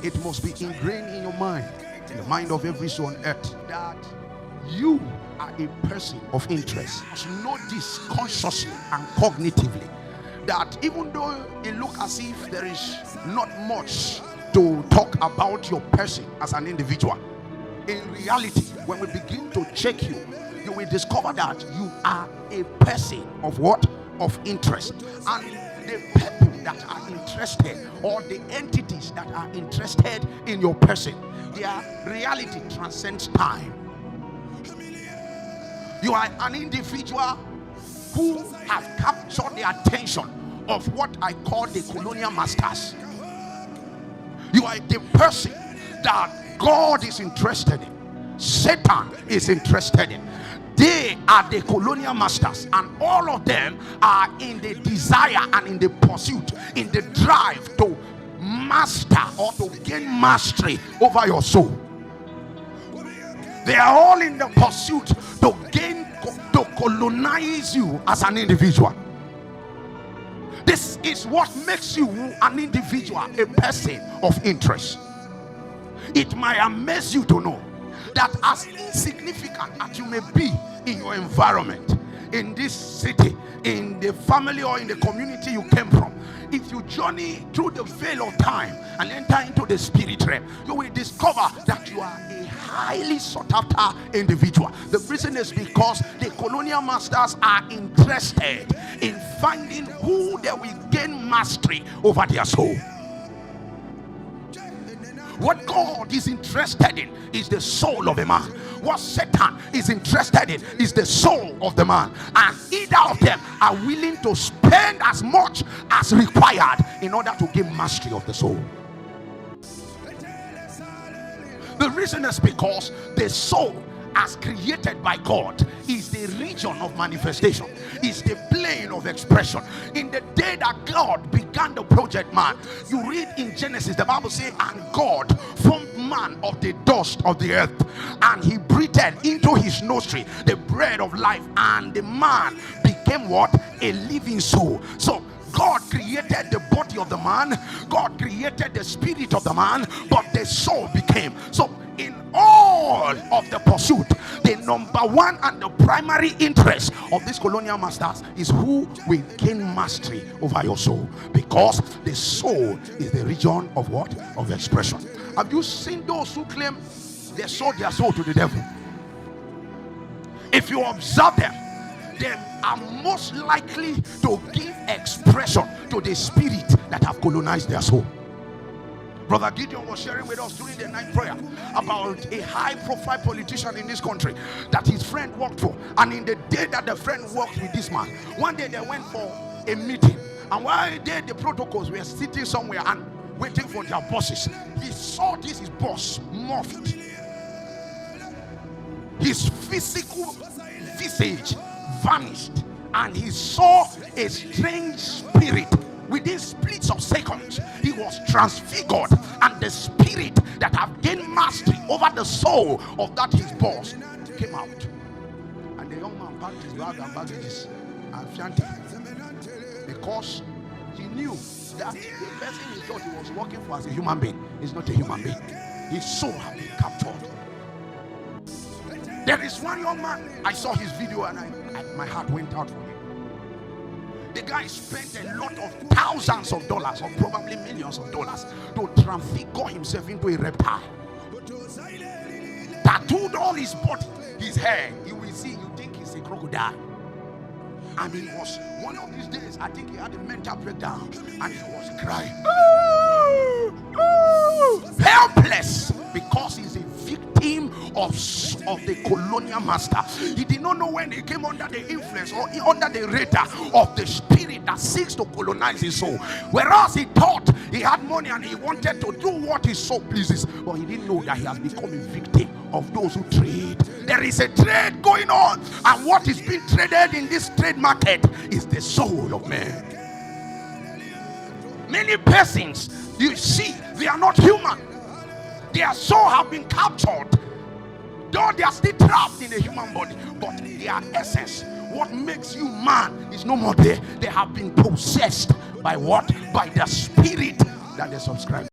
it must be ingrained in your mind, in the mind of every soul on earth, that you are a person of interest. You must know this consciously and cognitively, that even though it looks as if there is not much to talk about your person as an individual, in reality, when we begin to check you, you will discover that you are a person of what? Of interest. And the people that are interested, or the entities that are interested in your person, their reality transcends time. You are an individual who have captured the attention of what I call the colonial masters. You are the person that God is interested in, Satan is interested in. They are the colonial masters, and all of them are in the desire and in the pursuit, in the drive to master or to gain mastery over your soul. They are all in the pursuit to colonize you as an individual. This is what makes you an individual, a person of interest. It might amaze you to know that as insignificant as you may be in your environment, in this city, in the family or in the community you came from, if you journey through the veil of time and enter into the spirit realm, you will discover that you are a highly sought after individual. The reason is because the colonial masters are interested in finding who they will gain mastery over their soul. What God is interested in is the soul of a man. What Satan is interested in is the soul of the man. And either of them are willing to spend as much as required in order to gain mastery of the soul. The reason is because the soul, as created by God, is the region of manifestation, is the plane of expression. In the day that God began the project man, you read in Genesis, the Bible says, and God formed man of the dust of the earth, and he breathed into his nostril the breath of life, and the man became what? A living soul. So God created the body of the man, God created the spirit of the man, but the soul became. So in all of the pursuit, the number one and the primary interest of these colonial masters is who will gain mastery over your soul, because the soul is the region of what? Of expression. Have you seen those who claim they sold their soul to the devil? If you observe them, they are most likely to give expression to the spirit that have colonized their soul. Brother Gideon was sharing with us during the night prayer about a high-profile politician in this country that his friend worked for. And in the day that the friend worked with this man, one day they went for a meeting. And while they, the protocols, were sitting somewhere and waiting for their bosses, he saw this his boss morphed. His physical visage vanished, and he saw a strange spirit. Within splits of seconds, he was transfigured, and the spirit that have gained mastery over the soul of that his boss came out. And the young man packed his bag and baggages and fiancé, because he knew that the person he thought he was working for as a human being is not a human being. His soul had been captured. There is one young man, I saw his video and my heart went out for him. The guy spent a lot of thousands of dollars, or probably millions of dollars, to transfigure himself into a reptile. Tattooed all his body, his hair. You will see, you think he's a crocodile. And he was, one of these days, I think he had a mental breakdown, and he was crying. Helpless, because he's a victim of the colonial master. He did not know when he came under the influence or under the radar of the spirit that seeks to colonize his soul. Whereas he thought he had money and he wanted to do what his soul pleases, but he didn't know that he has become a victim of those who trade. There is a trade going on, and what is being traded in this trade market is the soul of man. Many persons, you see, they are not human. Their soul have been captured, though they are still trapped in a human body, but their essence, what makes you man, is no more there. They have been possessed by what? By the spirit that they subscribe.